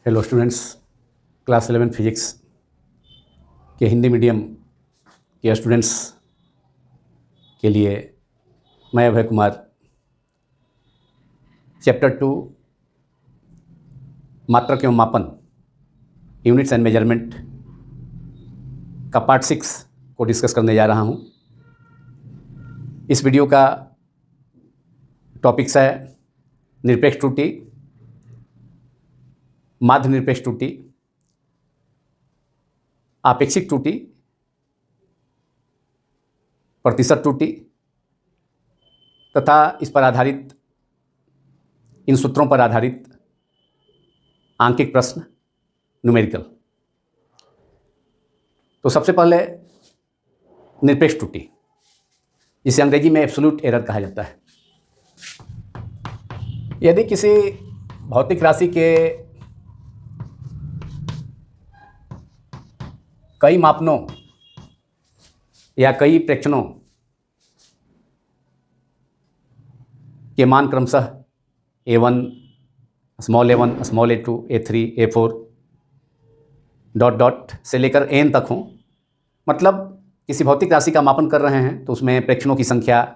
Hello students, class 11 physics के Hindi medium के students के लिए मैं अभय कुमार चैप्टर 2 मात्रक एवं मापन यूनिट्स एंड मेजरमेंट का पार्ट 6 को डिस्कस करने जा रहा हूँ। इस वीडियो का टॉपिक्स है निरपेक्ष त्रुटि, माध्य निरपेक्ष त्रुटि, आपेक्षिक त्रुटि, प्रतिशत त्रुटि तथा इस पर आधारित, इन सूत्रों पर आधारित आंकिक प्रश्न न्यूमेरिकल। तो सबसे पहले निरपेक्ष त्रुटि, जिसे अंग्रेजी में एब्सोल्यूट एरर कहा जाता है। यदि किसी भौतिक राशि के कई मापनों या कई प्रेक्षणों के मान क्रमशः A1, small a1, small a2, a3, a4 dot से लेकर n तक हों, मतलब किसी भौतिक राशि का मापन कर रहे हैं तो उसमें प्रेक्षणों की संख्या,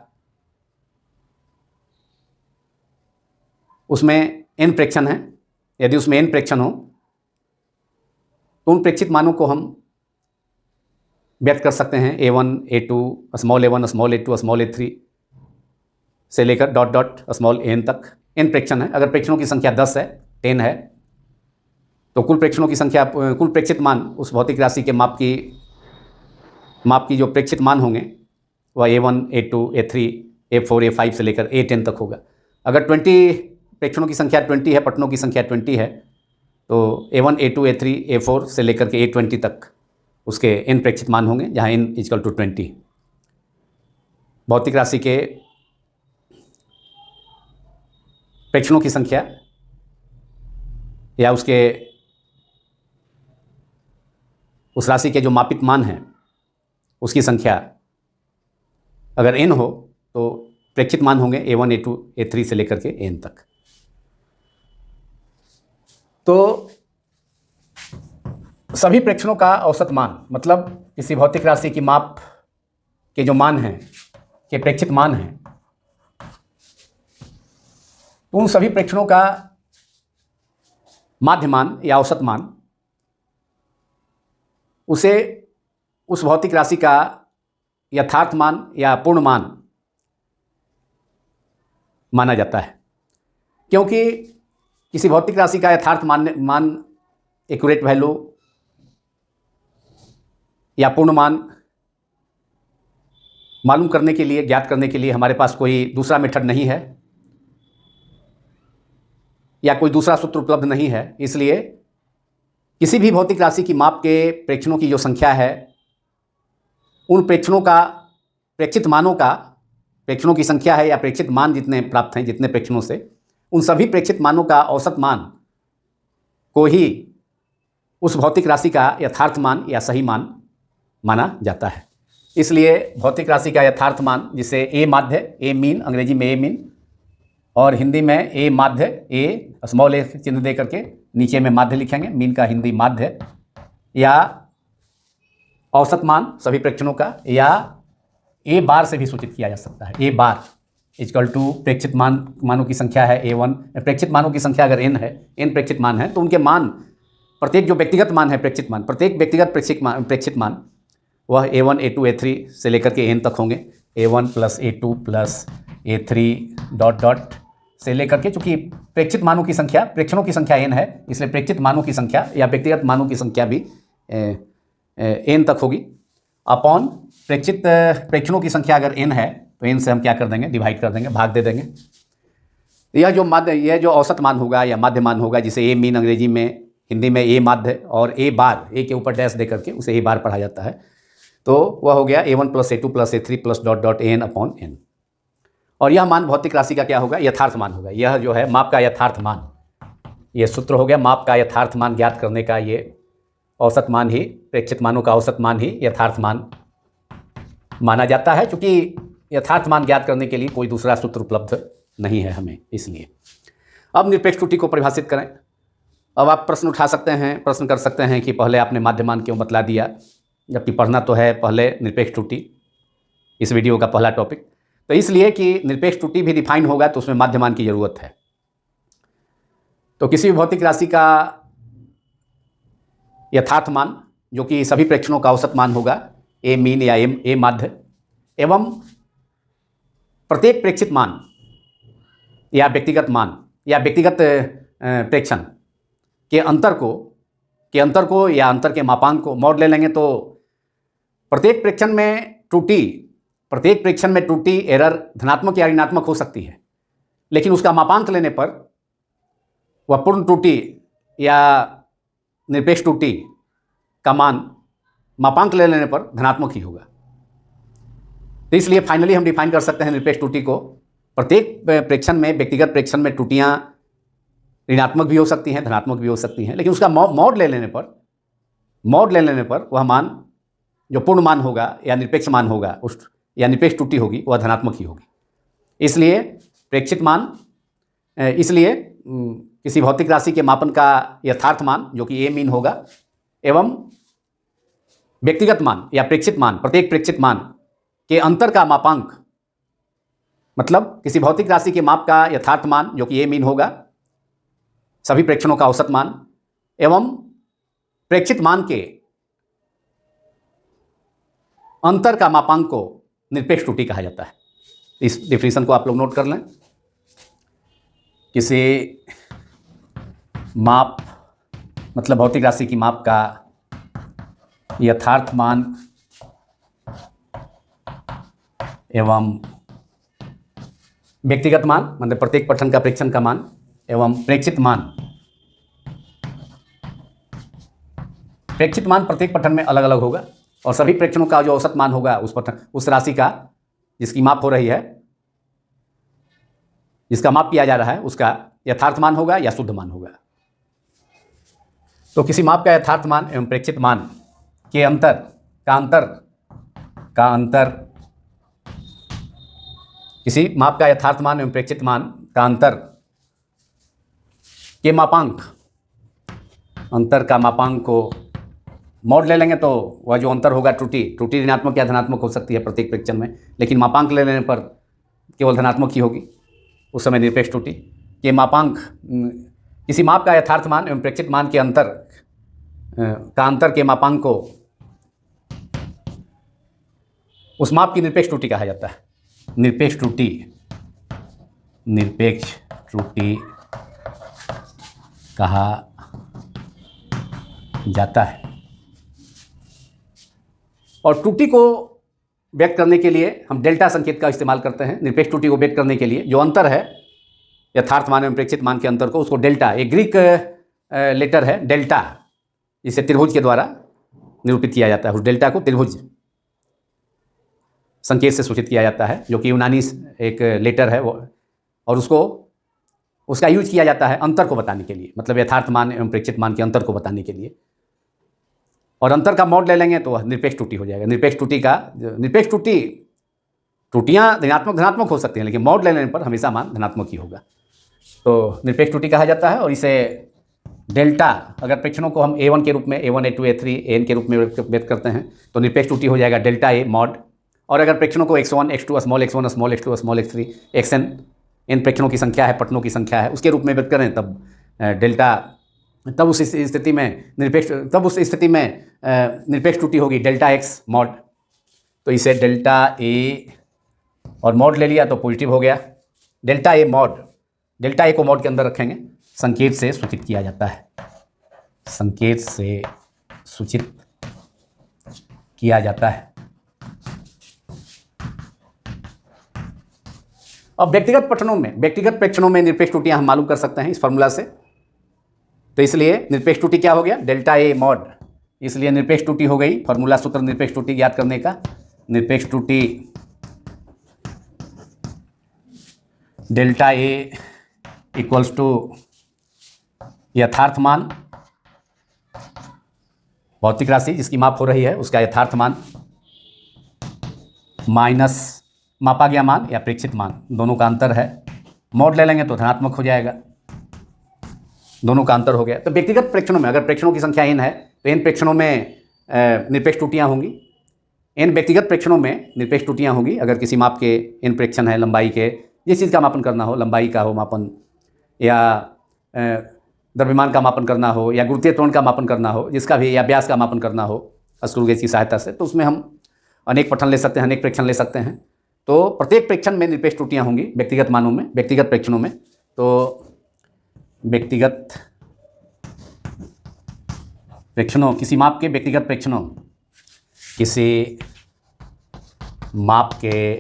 उसमें n प्रेक्षण है। यदि उसमें n प्रेक्षण हो तो उन प्रेक्षित मानों को हम व्यक्त कर सकते हैं A1, A2, small a1, small a2, small a3 से लेकर डॉट स्मॉल n तक। n प्रेक्षण है। अगर प्रेक्षणों की संख्या 10 है, 10 है, तो कुल प्रेक्षणों की संख्या, कुल प्रेक्षित मान उस भौतिक राशि के माप की जो प्रेक्षित मान होंगे वह A1, A2, A3, A4, A5 से लेकर A10 तक होगा। अगर 20 प्रेक्षणों की संख्या 20 है, पठनों की संख्या 20 है, तो A1, A2, A3, A4 से लेकर के A20 तक उसके n प्रेक्षित मान होंगे, जहाँ n इक्वल टू 20। भौतिक राशि के प्रेक्षणों की संख्या या उस राशि के जो मापित मान हैं उसकी संख्या अगर n हो तो प्रेक्षित मान होंगे A1, A2, A3 से लेकर के n तक। तो सभी प्रेक्षणों का औसत मान, मतलब किसी भौतिक राशि की माप के जो मान हैं, के प्रेक्षित मान हैं, तो उन सभी प्रेक्षणों का माध्य मान या औसत मान उसे उस भौतिक राशि का यथार्थ मान या पूर्ण मान माना जाता है। क्योंकि किसी भौतिक राशि का यथार्थ मान एक्यूरेट वैल्यू या पूर्ण मान मालूम करने के लिए, ज्ञात करने के लिए हमारे पास कोई दूसरा मेथड नहीं है या कोई दूसरा सूत्र उपलब्ध नहीं है। इसलिए किसी भी भौतिक राशि की माप के प्रेक्षणों की जो संख्या है, उन प्रेक्षणों का प्रेक्षित मानों का, प्रेक्षणों की संख्या है या प्रेक्षित मान जितने प्राप्त हैं, जितने प्रेक्षणों से, उन सभी प्रेक्षित मानों का औसत मान को ही उस भौतिक राशि का यथार्थ मान या सही मान माना जाता है। इसलिए भौतिक राशि का यथार्थ मान, जिसे ए माध्य, ए मीन, अंग्रेजी में ए मीन और हिंदी में ए माध्य, ए स्मॉल ए चिन्ह दे करके नीचे में माध्य लिखेंगे, मीन का हिंदी माध्य, या औसत मान सभी प्रेक्षणों का, या ए बार से भी सूचित किया जा सकता है। ए बार इक्वल टू प्रेक्षित मानों की संख्या है A1, प्रेक्षित मानों की संख्या अगर n है, n प्रेक्षित मान है, तो उनके मान, प्रत्येक जो व्यक्तिगत मान है, प्रेक्षित मान, प्रत्येक व्यक्तिगत प्रेक्षित मान वह A1, A2, A3 से लेकर के n तक होंगे। A1 plus A2 plus A3 dot से लेकर के, चूंकि प्रेक्षित मानों की संख्या, प्रेक्षणों की संख्या n है, इसलिए प्रेक्षित मानों की संख्या या व्यक्तिगत मानों की संख्या भी n तक होगी। अपॉन प्रेक्षणों की संख्या अगर n है तो n से हम क्या कर देंगे, डिवाइड कर देंगे, भाग दे देंगे। यह जो औसत मान होगा या माध्य मान होगा, जिसे ए मीन अंग्रेजी में, हिंदी में ए माध्य और ए बार, ए के ऊपर डैश दे करके उसे ए बार पढ़ा जाता है, तो वह हो गया A1 plus A2 plus A3 plus dot n upon n। और यह मान भौतिक राशि का क्या होगा, यथार्थ मान होगा। यह जो है माप का यथार्थ मान, यह सूत्र हो गया माप का यथार्थ मान ज्ञात करने का। ये औसत मान ही, प्रेक्षित मानों का औसत मान ही यथार्थ मान माना जाता है, क्योंकि यथार्थ मान ज्ञात करने के लिए कोई दूसरा सूत्र उपलब्ध नहीं है हमें। इसलिए अब निरपेक्ष त्रुटि को परिभाषित करें। अब आप प्रश्न उठा सकते हैं, प्रश्न कर सकते हैं कि पहले आपने माध्यमान क्यों बतला दिया, जबकि पढ़ना तो है पहले निरपेक्ष त्रुटि, इस वीडियो का पहला टॉपिक। तो इसलिए कि निरपेक्ष त्रुटि भी डिफाइन होगा तो उसमें माध्यमान की ज़रूरत है। तो किसी भी भौतिक राशि का यथार्थ मान, जो कि सभी प्रेक्षणों का औसत मान होगा, ए मीन या ए माध्य, एवं प्रत्येक प्रेक्षित मान या व्यक्तिगत मान या व्यक्तिगत प्रेक्षण के अंतर को या अंतर के मापांक को मॉड ले लेंगे तो प्रत्येक प्रेक्षण में त्रुटि एरर धनात्मक या ऋणात्मक हो सकती है, लेकिन उसका मापांक लेने पर वह पूर्ण त्रुटि या निरपेक्ष त्रुटि का मान मापांक ले लेने पर धनात्मक ही होगा। तो इसलिए फाइनली हम डिफाइन कर सकते हैं निरपेक्ष त्रुटि को, प्रत्येक प्रेक्षण में, व्यक्तिगत प्रेक्षण में त्रुटियां ऋणात्मक भी हो सकती हैं, धनात्मक भी हो सकती हैं, लेकिन उसका मॉड ले लेने पर वह मान जो पूर्ण मान होगा या निरपेक्ष मान होगा उस या निरपेक्ष त्रुटि होगी वह धनात्मक ही होगी। इसलिए प्रेक्षित मान, इसलिए किसी भौतिक राशि के मापन का यथार्थ मान जो कि ए मीन होगा, एवं व्यक्तिगत मान या प्रेक्षित मान, प्रत्येक प्रेक्षित मान के अंतर का मापांक, मतलब किसी भौतिक राशि के माप का यथार्थ मान जो कि ए मीन होगा, सभी प्रेक्षणों का औसत मान, एवं प्रेक्षित मान के अंतर का मापांक को निरपेक्ष त्रुटि कहा जाता है। इस डिफिनेशन को आप लोग नोट कर लें। किसी माप, मतलब भौतिक राशि की माप का यथार्थ मान एवं व्यक्तिगत मान, मतलब प्रत्येक पठन का प्रेक्षण का मान, एवं प्रेक्षित मान प्रत्येक पठन में अलग अलग होगा, और सभी प्रेक्षणों का जो औसत मान होगा उस राशि का जिसकी माप हो रही है, जिसका माप किया जा रहा है, उसका यथार्थ मान होगा या शुद्ध मान होगा। तो किसी माप का यथार्थ मान एवं प्रेक्षित मान के अंतर किसी माप का यथार्थ मान एवं प्रेक्षित मान का अंतर के मापांक, अंतर का मापांक को मॉड ले लेंगे तो वह जो अंतर होगा, त्रुटि ऋणात्मक या धनात्मक हो सकती है प्रत्येक प्रेक्षण में, लेकिन मापांक ले लेने पर केवल धनात्मक ही होगी, उस समय निरपेक्ष त्रुटि के मापांक, किसी माप का यथार्थ मान एवं प्रेक्षित मान के अंतर के मापांक को उस माप की निरपेक्ष त्रुटि कहा जाता है। निरपेक्ष त्रुटि कहा जाता है। और त्रुटि को व्यक्त करने के लिए हम डेल्टा संकेत का इस्तेमाल करते हैं। निरपेक्ष त्रुटि को व्यक्त करने के लिए जो अंतर है यथार्थ मान एवं प्रेक्षित मान के अंतर को, उसको डेल्टा, एक ग्रीक लेटर है डेल्टा, इसे त्रिभुज के द्वारा निरूपित किया जाता है। उस डेल्टा को त्रिभुज संकेत से सूचित किया जाता है, जो कि यूनानी एक लेटर है वो, और उसका यूज किया जाता है अंतर को बताने के लिए, मतलब यथार्थ मान एवं प्रेक्षित मान के अंतर को बताने के लिए। और अंतर का मॉड ले लेंगे तो वह निरपेक्ष त्रुटि हो जाएगा। त्रुटियां ऋणात्मक धनात्मक हो सकती हैं, लेकिन मॉड ले लेने पर हमेशा मान धनात्मक ही होगा। तो निरपेक्ष त्रुटि कहा जाता है। और इसे डेल्टा, अगर प्रेक्षणों को हम A1 के रूप में, A1 A2 A3 AN के रूप में व्यक्त करते हैं तो निरपेक्ष त्रुटि हो जाएगा डेल्टा ए मॉड। और अगर प्रेक्षणों को x1 x2 small x1 small x2 small x3 xn इन प्रेक्षणों की संख्या है, पठनों की संख्या है, उसके रूप में व्यक्त करें तब तब उस स्थिति में निरपेक्ष त्रुटि होगी डेल्टा x मॉड। तो इसे डेल्टा ए और मॉड ले लिया तो पॉजिटिव हो गया। डेल्टा ए को मॉड के अंदर रखेंगे, संकेत से सूचित किया जाता है, संकेत से सूचित किया जाता है। अब व्यक्तिगत प्रेक्षणों में निरपेक्ष त्रुटियां हम मालूम कर सकते हैं इस फॉर्मूला से। तो इसलिए निरपेक्ष त्रुटि क्या हो गया, डेल्टा ए मॉड, इसलिए निरपेक्ष त्रुटि हो गई। फॉर्मूला सूत्र निरपेक्ष त्रुटि ज्ञात करने का, निरपेक्ष त्रुटि डेल्टा ए इक्वल्स टू यथार्थ मान, भौतिक राशि जिसकी माप हो रही है उसका यथार्थ मान, माइनस मापा गया मान या प्रेक्षित मान, दोनों का अंतर है। मॉड ले लेंगे तो धनात्मक हो जाएगा। दोनों का अंतर हो गया। तो व्यक्तिगत प्रेक्षणों में अगर प्रेक्षणों की संख्या n है तो n प्रेक्षणों में निरपेक्ष त्रुटियाँ होंगी। n व्यक्तिगत प्रेक्षणों में निरपेक्ष त्रुटियाँ होंगी। अगर किसी माप के n प्रेक्षण है, लंबाई के, जिस चीज़ का मापन करना हो, लंबाई का हो मापन, या द्रव्यमान का मापन करना हो, या गुरुत्वीय त्वरण का मापन करना हो, जिसका भी, या व्यास का मापन करना हो स्क्रू गेज की सहायता से, तो उसमें हम अनेक पठन ले सकते हैं, अनेक प्रेक्षण ले सकते हैं। तो प्रत्येक प्रेक्षण में निरपेक्ष त्रुटियाँ होंगी व्यक्तिगत मानों में, व्यक्तिगत प्रेक्षणों में। तो व्यक्तिगत प्रेक्षणों, किसी माप के व्यक्तिगत प्रेक्षणों, किसी माप के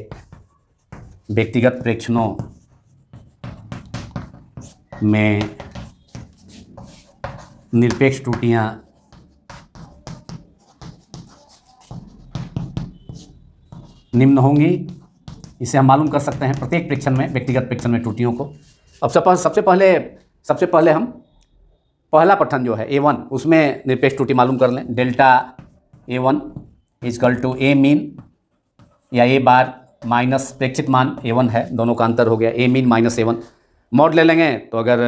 व्यक्तिगत प्रेक्षणों में निरपेक्ष त्रुटियाँ निम्न होंगी। इसे हम मालूम कर सकते हैं प्रत्येक प्रेक्षण में, व्यक्तिगत प्रेक्षण में त्रुटियों को। अब सबसे पहले हम पहला पठन जो है A1, उसमें निरपेक्ष त्रुटि मालूम कर लें। Delta A1 is equal to A mean या A बार माइनस प्रेक्षित मान A1 है, दोनों का अंतर हो गया A mean minus A1। Mod ले लेंगे तो अगर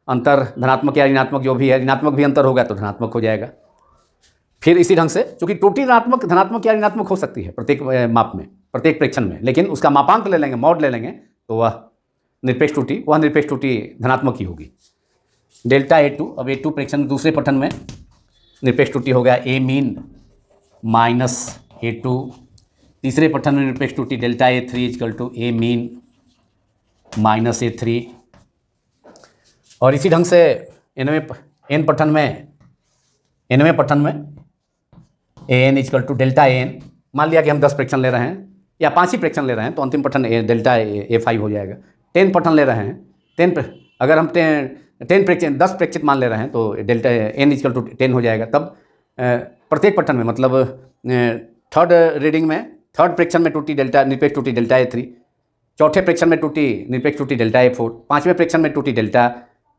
अंतर धनात्मक या ऋणात्मक जो भी है, ऋणात्मक भी अंतर होगा तो धनात्मक हो जाएगा। फिर इसी ढंग से, चूंकि त्रुटि धनात्मक या ऋणात्मक हो सकती है प्रत्येक माप में, प्रत्येक प्रेक्षण में, लेकिन उसका मापांक ले लेंगे, मॉड ले लेंगे, तो वह निरपेक्ष त्रुटि धनात्मक ही होगी। डेल्टा A2, अब A2 प्रेक्षण दूसरे पठन में निरपेक्ष त्रुटि हो गया A मीन माइनस A2। तीसरे पठन में निरपेक्ष त्रुटि delta A3 is equal to A mean minus A3। और इसी ढंग से nवें पठन में AN is equal to delta AN। मान लिया कि हम 10 प्रेक्षण ले रहे हैं या 5 ही प्रेक्षण ले रहे हैं तो अंतिम पठन डेल्टा A5 हो जाएगा। 10 पठन ले रहे हैं, अगर हम 10 प्रेक्षित मान ले रहे हैं तो डेल्टा N इजकल टू 10 हो जाएगा। तब प्रत्येक पठन में, मतलब थर्ड प्रेक्षण में त्रुटि निरपेक्ष त्रुटि डेल्टा A3, चौथे प्रेक्षण में त्रुटि निरपेक्ष त्रुटि डेल्टा A4, पाँचवें प्रेक्षण में त्रुटि डेल्टा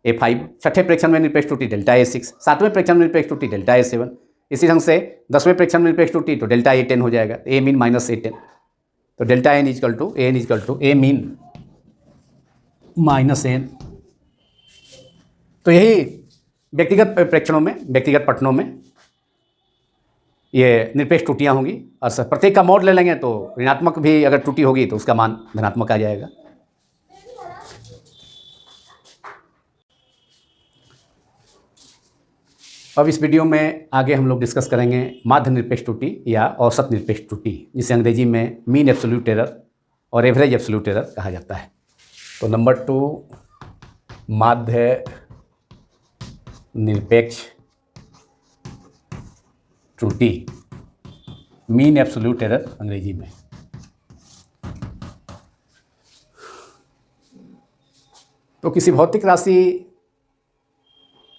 A5, छठे प्रेक्षण में निरपेक्ष त्रुटि डेल्टा A6, सातवें प्रेक्षण में निरपेक्ष त्रुटि डेल्टा A7। इसी ढंग से 10वें प्रेक्षण में निरपेक्ष त्रुटि तो डेल्टा A10 हो जाएगा, A मीन माइनस A10। तो delta AN is equal to A mean minus AN। तो यही व्यक्तिगत प्रेक्षणों में, व्यक्तिगत पठनों में ये निरपेक्ष त्रुटियाँ होंगी। और प्रत्येक का मॉड ले लेंगे तो ऋणात्मक भी अगर त्रुटि होगी तो उसका मान धनात्मक आ जाएगा। अब इस वीडियो में आगे हम लोग डिस्कस करेंगे माध्य निरपेक्ष त्रुटि या औसत निरपेक्ष त्रुटि, जिसे अंग्रेजी में मीन एब्सोल्यूट एरर और एवरेज एब्सोल्यूट एरर कहा जाता है। तो नंबर 2, माध्य निरपेक्ष त्रुटि, मीन एब्सोल्यूट एरर अंग्रेजी में। तो किसी भौतिक राशि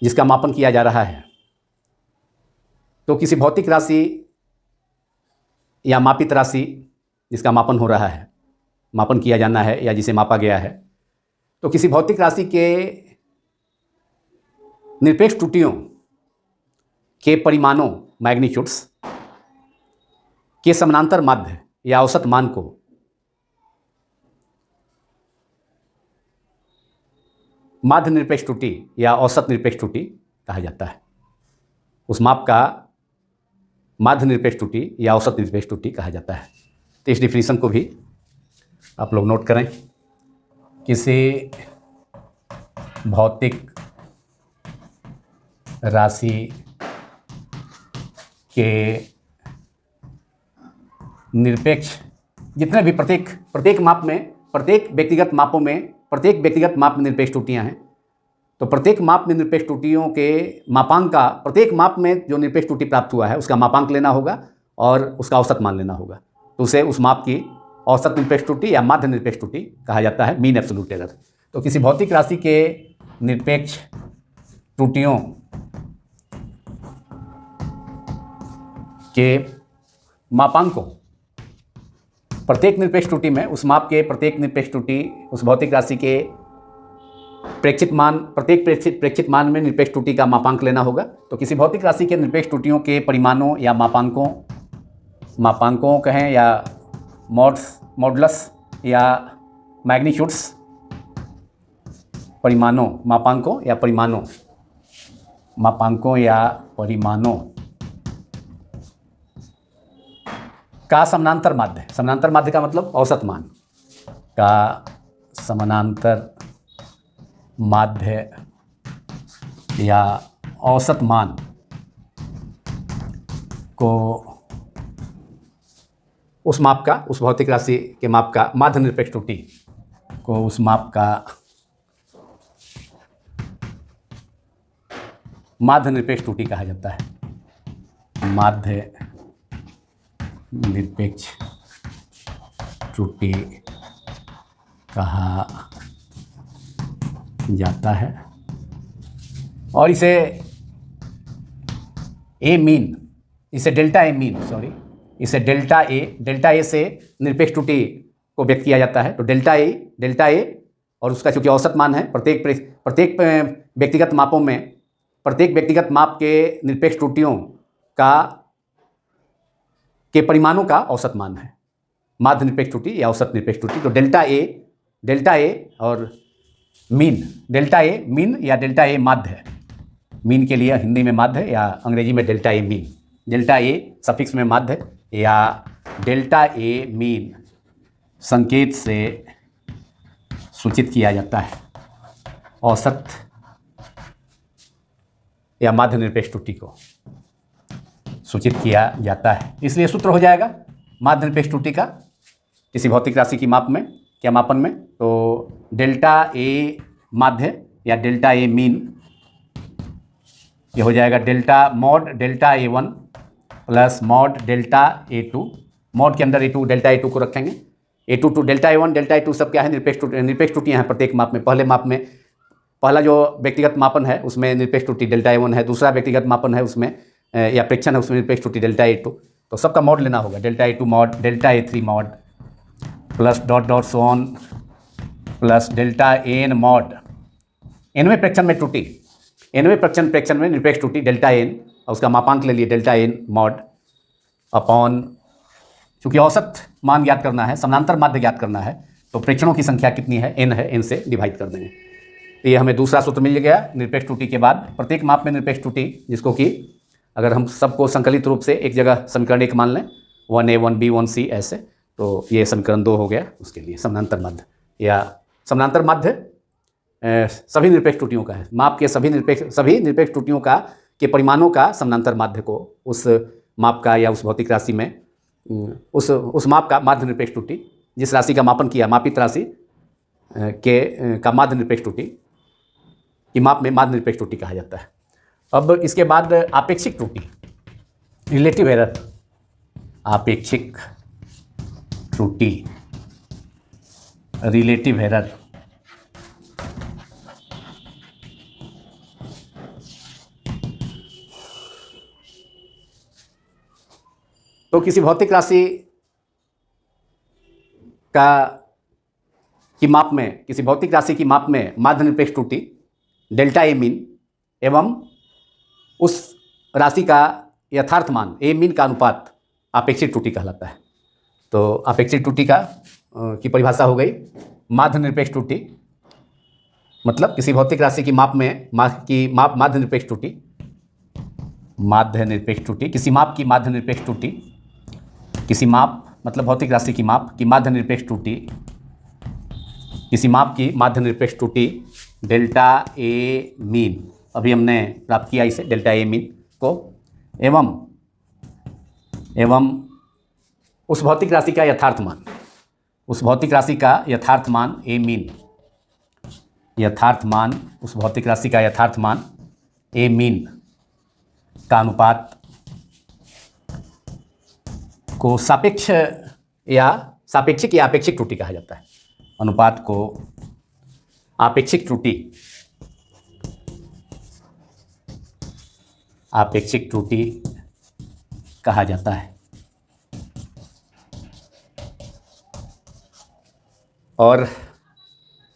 जिसका मापन किया जा रहा है, तो किसी भौतिक राशि या मापित राशि जिसका मापन हो रहा है, मापन किया जाना है या जिसे मापा गया है, तो किसी भौतिक राशि के निरपेक्ष त्रुटियों के परिमाणों, मैग्नीट्यूड्स के समानांतर माध्य या औसत मान को माध्य निरपेक्ष त्रुटि या औसत निरपेक्ष त्रुटि कहा जाता है। उस माप का माध्य निरपेक्ष त्रुटि या औसत निरपेक्ष त्रुटि कहा जाता है। तो इस डिफिनीशन को भी आप लोग नोट करें। किसी भौतिक राशि के निरपेक्ष, जितने भी प्रत्येक माप में, प्रत्येक व्यक्तिगत मापों में, प्रत्येक व्यक्तिगत माप में निरपेक्ष त्रुटियां हैं, तो प्रत्येक माप में निरपेक्ष त्रुटियों के मापांक का, प्रत्येक माप में जो निरपेक्ष त्रुटि प्राप्त हुआ है उसका मापांक लेना होगा और उसका औसत मान लेना होगा। तो उसे उस माप की औसत निरपेक्ष त्रुटि या माध्य निरपेक्ष त्रुटि कहा जाता है, मीन एब्सोल्यूट एरर। तो किसी भौतिक राशि के निरपेक्ष त्रुटियों के मापांकों, प्रत्येक निरपेक्ष त्रुटि में, उस माप के प्रत्येक निरपेक्ष त्रुटि, उस भौतिक राशि के प्रेक्षित मान, प्रत्येक प्रेक्षित मान में निरपेक्ष त्रुटि का मापांक लेना होगा। तो किसी भौतिक राशि के निरपेक्ष त्रुटियों के परिमाणों या मापांकों कहें या मॉडुलस या मैग्नीट्यूड्स, मापांकों या परिमाणों मापांकों या परिमाणों का समानांतर माध्य। समानांतर माध्य का मतलब औसत मान का समानांतर माध्य या औसत मान को उस माप का, उस भौतिक राशि के माप का माध्य निरपेक्ष त्रुटि को उस माप का माध्य निरपेक्ष त्रुटि कहा जाता है। माध्य निरपेक्ष त्रुटि कहा जाता है। और इसे ए मीन, इसे डेल्टा ए मीन, सॉरी, इसे डेल्टा ए से निरपेक्ष त्रुटि को व्यक्त किया जाता है। तो डेल्टा ए और उसका चूंकि औसत मान है, प्रत्येक व्यक्तिगत मापों में प्रत्येक व्यक्तिगत माप के निरपेक्ष त्रुटियों के परिमाणों का औसत मान है माध्य निरपेक्ष त्रुटि या औसत निरपेक्ष त्रुटि। तो डेल्टा ए और मीन, डेल्टा ए मीन या डेल्टा ए माध्य है। मीन के लिए हिंदी में माध्य या अंग्रेजी में delta A mean. Delta A suffix में माध्य या डेल्टा ए मीन संकेत से सूचित किया जाता है औसत या माध्य निरपेक्ष त्रुटि को सूचित किया जाता है। इसलिए सूत्र हो जाएगा माध्य निरपेक्ष त्रुटि का किसी भौतिक राशि की माप में क्या मापन में, तो डेल्टा ए माध्य या डेल्टा ए मीन, ये हो जाएगा mod delta A one plus mod delta A2. Mod के अंदर ए2 डेल्टा ए2 को रखेंगे। A two to delta A one delta A two सब क्या है, निरपेक्ष त्रुटियाँ हैं प्रत्येक माप में। पहले माप में पहला जो व्यक्तिगत मापन है उसमें निरपेक्ष त्रुटि डेल्टा ए1 है, दूसरा व्यक्तिगत मापन है उसमें या प्रेक्षण है उसमें निरपेक्ष त्रुटि डेल्टा ए2। तो सबका मॉड लेना होगा, डेल्टा ए2 मॉड, डेल्टा ए3 mod plus dot dot so on plus delta n mod. एनवें प्रेक्षण में त्रुटि, एनवें प्रेक्षण में निरपेक्ष त्रुटि डेल्टा एन और उसका मापांक ले लिए डेल्टा एन मॉड अपॉन, चूँकि औसत मान ज्ञात करना है, समानांतर माध्य ज्ञात करना है, तो प्रेक्षणों की संख्या कितनी है, एन है, एन से डिवाइड कर देंगे। तो ये हमें दूसरा सूत्र मिल गया निरपेक्ष त्रुटि के बाद। प्रत्येक माप में निरपेक्ष त्रुटि, जिसको कि अगर हम सबको संकलित रूप से एक जगह समीकरण एक मान लें 1A 1B 1C ऐसे, तो ये समीकरण 2 हो गया। उसके लिए समानांतर माध्य या समानांतर माध्य सभी निरपेक्ष त्रुटियों का है, माप के सभी निरपेक्ष त्रुटियों का के परिमाणों का समानांतर माध्य को उस माप का या उस भौतिक राशि में उस माप का माध्य निरपेक्ष त्रुटि, जिस राशि का मापन किया मापित राशि का माध्य निरपेक्ष त्रुटि की माप में माध्य निरपेक्ष त्रुटि कहा जाता है। अब इसके बाद आपेक्षिक त्रुटि, रिलेटिव एरर। आपेक्षिक त्रुटि, रिलेटिव एरर। तो किसी भौतिक राशि की माप में, किसी भौतिक राशि की माप में माध्य निरपेक्ष त्रुटि डेल्टा ए मीन एवं उस राशि का यथार्थ मान ए मीन का अनुपात आपेक्षिक त्रुटि कहलाता है। तो आपेक्षिक त्रुटि की परिभाषा हो गई माध्य निरपेक्ष त्रुटि, मतलब किसी भौतिक राशि की माप में माध्य निरपेक्ष त्रुटि, माध्य निरपेक्ष त्रुटि, किसी माप की माध्य निरपेक्ष त्रुटि, किसी माप मतलब भौतिक राशि की माप की माध्य निरपेक्ष त्रुटि, किसी माप की माध्य निरपेक्ष त्रुटि डेल्टा ए मीन, अभी हमने प्राप्त किया इसे डेल्टा ए मीन को, एवं उस भौतिक राशि का यथार्थ मान, उस भौतिक राशि का यथार्थ मान ए मीन, यथार्थ मान, उस भौतिक राशि का यथार्थ मान ए मीन का अनुपात को सापेक्षिक या आपेक्षिक त्रुटि कहा जाता है। अनुपात को आपेक्षिक त्रुटि, आपेक्षिक त्रुटि कहा जाता है। और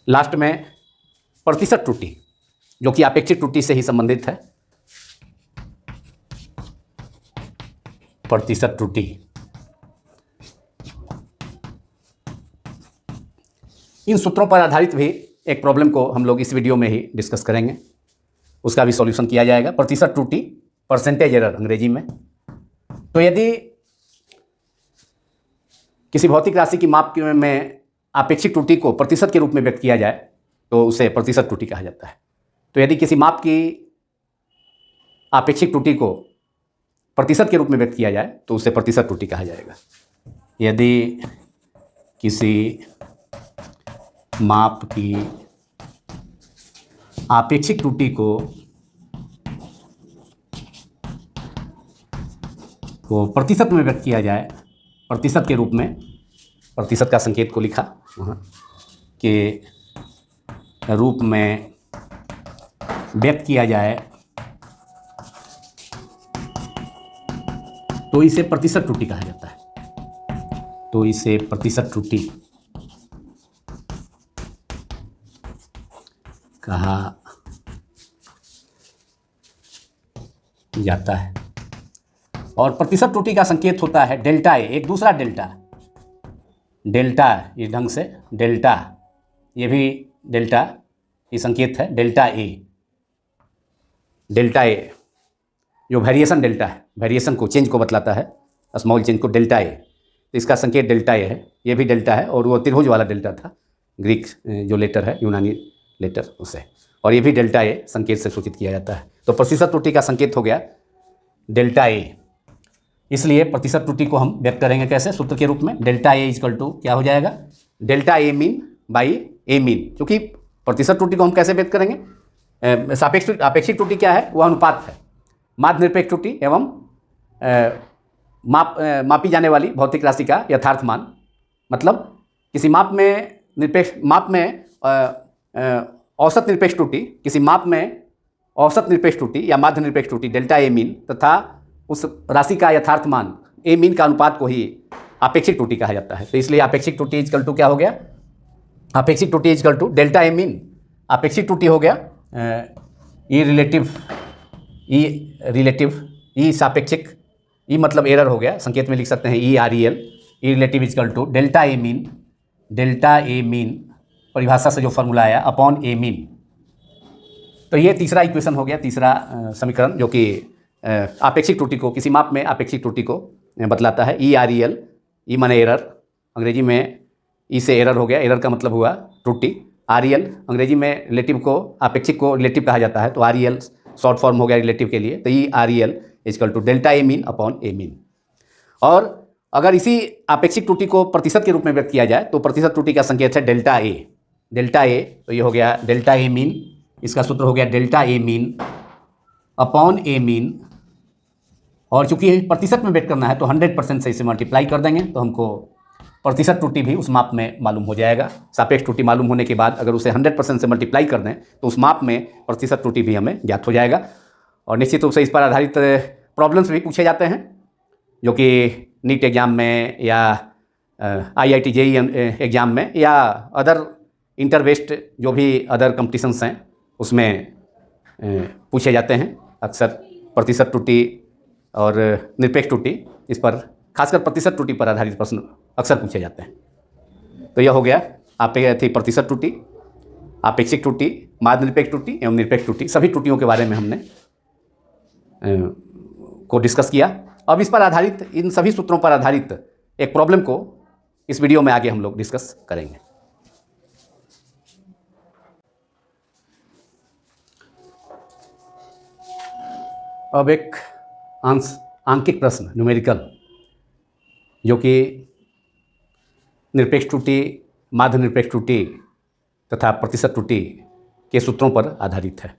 लास्ट में प्रतिशत त्रुटि, जो कि आपेक्षिक त्रुटि से ही संबंधित है। प्रतिशत त्रुटि, इन सूत्रों पर आधारित भी एक प्रॉब्लम को हम लोग इस वीडियो में ही डिस्कस करेंगे। उसका भी सॉल्यूशन किया जाएगा। प्रतिशत त्रुटि, परसेंटेज एरर अंग्रेजी में। तो यदि किसी भौतिक राशि की माप में आपेक्षिक त्रुटि को प्रतिशत के रूप में व्यक्त किया जाए तो उसे प्रतिशत त्रुटि कहा जाता है। तो यदि किसी माप की आपेक्षिक त्रुटि को प्रतिशत के रूप में व्यक्त किया जाए तो उसे प्रतिशत त्रुटि कहा जाएगा। यदि किसी माप की आपेक्षिक त्रुटि को प्रतिशत में व्यक्त किया जाए, प्रतिशत के रूप में, प्रतिशत का संकेत को लिखा वहाँ के रूप में व्यक्त किया जाए तो इसे प्रतिशत त्रुटि कहा जाता है। तो इसे प्रतिशत त्रुटि कहा जाता है। और प्रतिशत त्रुटि का संकेत होता है डेल्टा ए, एक दूसरा डेल्टा, डेल्टा इस ढंग से डेल्टा, ये भी डेल्टा, ये संकेत है डेल्टा ए, डेल्टा ए जो वेरिएशन डेल्टा है, वेरिएशन को, चेंज को बतलाता है, स्मॉल चेंज को डेल्टा ए, तो इसका संकेत डेल्टा ए है। ये भी डेल्टा है और वो त्रिभुज वाला डेल्टा था, ग्रीक जो लेटर है, यूनानी लेटर उसे, और ये भी डेल्टा ए संकेत से सूचित किया जाता है। तो प्रतिशत त्रुटि का संकेत हो गया डेल्टा ए। इसलिए प्रतिशत त्रुटि को हम व्यक्त करेंगे कैसे, सूत्र के रूप में, डेल्टा ए इक्वल टू क्या हो जाएगा, delta A mean by A mean. क्योंकि प्रतिशत त्रुटि को हम कैसे व्यक्त करेंगे, आपेक्षिक त्रुटि क्या है, वह अनुपात है माध्य निरपेक्ष त्रुटि एवं मापी जाने वाली भौतिक राशि का यथार्थ मान। मतलब किसी माप में औसत निरपेक्ष त्रुटि, किसी माप में औसत निरपेक्ष त्रुटि या माध्य निरपेक्ष त्रुटि डेल्टा ए मीन तथा उस राशि का यथार्थ मान ए मीन का अनुपात को ही आपेक्षिक त्रुटि कहा जाता है। तो इसलिए आपेक्षिक त्रुटि इक्वल टू क्या हो गया, आपेक्षिक त्रुटि equal to delta A mean, आपेक्षिक त्रुटि हो गया ई रिलेटिव, ई सापेक्षिक, ई मतलब एरर हो गया, संकेत में लिख सकते हैं E R E L, E relative equal to delta A mean, delta A mean परिभाषा से जो फॉर्मूला आया अपॉन ए मीन। तो ये तीसरा इक्वेशन हो गया, तीसरा समीकरण जो कि आपेक्षिक त्रुटि को, किसी माप में आपेक्षिक त्रुटि को बतलाता है। ई आर ई एल, ई माने एरर, अंग्रेजी में ई से एरर हो गया, एरर का मतलब हुआ त्रुटि। आर ई एल अंग्रेजी में रिलेटिव को, आपेक्षिक को रिलेटिव कहा जाता है, तो R E L short form हो गया रिलेटिव के लिए। तो E R E L equal to delta A mean upon A mean. और अगर इसी आपेक्षिक त्रुटि को प्रतिशत के रूप में व्यक्त किया जाए तो प्रतिशत त्रुटि का संकेत है डेल्टा ए, डेल्टा ए, तो ये हो गया डेल्टा ए मीन, इसका सूत्र हो गया delta A mean upon A mean. और चूंकि प्रतिशत में व्यक्त करना है तो 100% से इसे मल्टीप्लाई कर देंगे तो हमको प्रतिशत त्रुटि भी उस माप में मालूम हो जाएगा। सापेक्ष त्रुटि मालूम होने के बाद अगर उसे 100% से मल्टीप्लाई कर दें तो उस माप में प्रतिशत त्रुटि भी हमें ज्ञात हो जाएगा। और निश्चित रूप से इस पर आधारित प्रॉब्लम्स भी पूछे जाते हैं जो कि नीट एग्ज़ाम में या IIT JEE एग्ज़ाम में या अदर इंटर बेस्ड जो भी अदर कॉम्पिटिशन्स हैं उसमें पूछे जाते हैं। अक्सर प्रतिशत त्रुटि और निरपेक्ष त्रुटि, इस पर खासकर प्रतिशत त्रुटि पर आधारित प्रश्न अक्सर पूछे जाते हैं। तो यह हो गया प्रतिशत त्रुटि, आपेक्षिक त्रुटि, माध्य निरपेक्ष त्रुटि एवं निरपेक्ष त्रुटि, सभी त्रुटियों के बारे में हमने को डिस्कस किया। अब इस पर आधारित, इन सभी सूत्रों पर आधारित एक प्रॉब्लम को इस वीडियो में आगे हम लोग डिस्कस करेंगे। अब एक आंकिक प्रश्न, न्यूमेरिकल, जो कि निरपेक्ष त्रुटि, माध्य निरपेक्ष त्रुटि तथा प्रतिशत त्रुटि के सूत्रों पर आधारित है।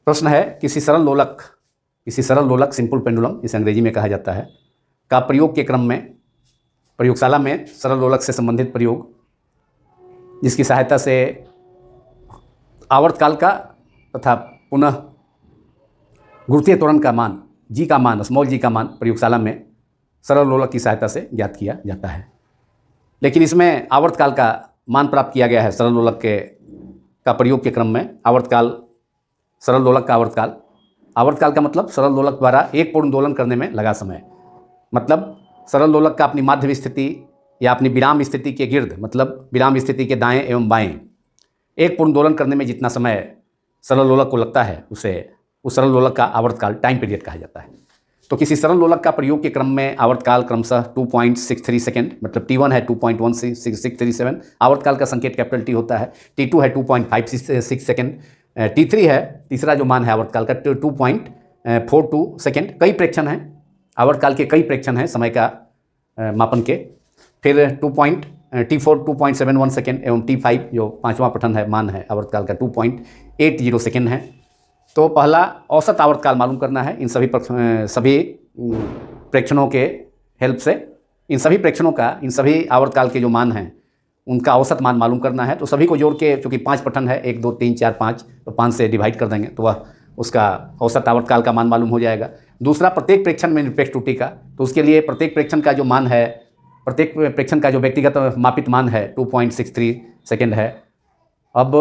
प्रश्न है, किसी सरल लोलक सिंपल पेंडुलम, इसे अंग्रेजी में कहा जाता है, का प्रयोग के क्रम में प्रयोगशाला में सरल लोलक से संबंधित प्रयोग, जिसकी सहायता से आवर्तकाल का तथा पुनः गुरुत्वीय त्वरण का मान, जी का मान, स्मॉल जी का मान प्रयोगशाला में सरल लोलक की सहायता से ज्ञात किया जाता है। लेकिन इसमें आवर्तकाल का मान प्राप्त किया गया है सरल लोलक का प्रयोग के क्रम में। आवर्तकाल, सरल लोलक का आवर्तकाल का मतलब सरल लोलक द्वारा एक पूर्ण दोलन करने में लगा समय। मतलब सरल लोलक का अपनी माध्य स्थिति या अपनी विराम स्थिति के गिर्द, मतलब विराम स्थिति के दाएं एवं बाएं एक पूर्ण दोलन करने में जितना समय सरल लोलक को लगता है उसे उस सरल लोलक का आवर्तकाल टाइम पीरियड कहा जाता है। तो किसी सरल लोलक का प्रयोग के क्रम में आवर्तकाल क्रमशः 2.63 सेकेंड, मतलब T1 है 2.1637, आवर्तकाल का संकेत कैपिटल टी होता है। T2 है 2.56 सेकेंड, T3 है तीसरा जो मान है आवर्तकाल का 2.42 सेकेंड। कई प्रेक्षण हैं आवर्तकाल के, कई प्रेक्षण हैं समय का मापन के। फिर T4 2.71 सेकेंड एवं T5 जो पाँचवा पठन है मान है आवर्तकाल का 2.80 सेकेंड है। तो पहला औसत आवर्तकाल मालूम करना है। इन सभी प्रेक्षणों के हेल्प से इन सभी आवर्तकाल के जो मान हैं उनका औसत मान मालूम करना है। तो सभी को जोड़ के, चूँकि 5 पठन है, 1 2 3 4 5, तो 5 से डिवाइड कर देंगे तो वह उसका औसत आवर्तकाल का मान मालूम हो जाएगा। दूसरा, प्रत्येक प्रेक्षण में निरपेक्ष त्रुटि का, तो उसके लिए प्रत्येक प्रेक्षण का जो मान है, प्रत्येक प्रेक्षण का जो व्यक्तिगत मापित मान है 2.63 सेकेंड है। अब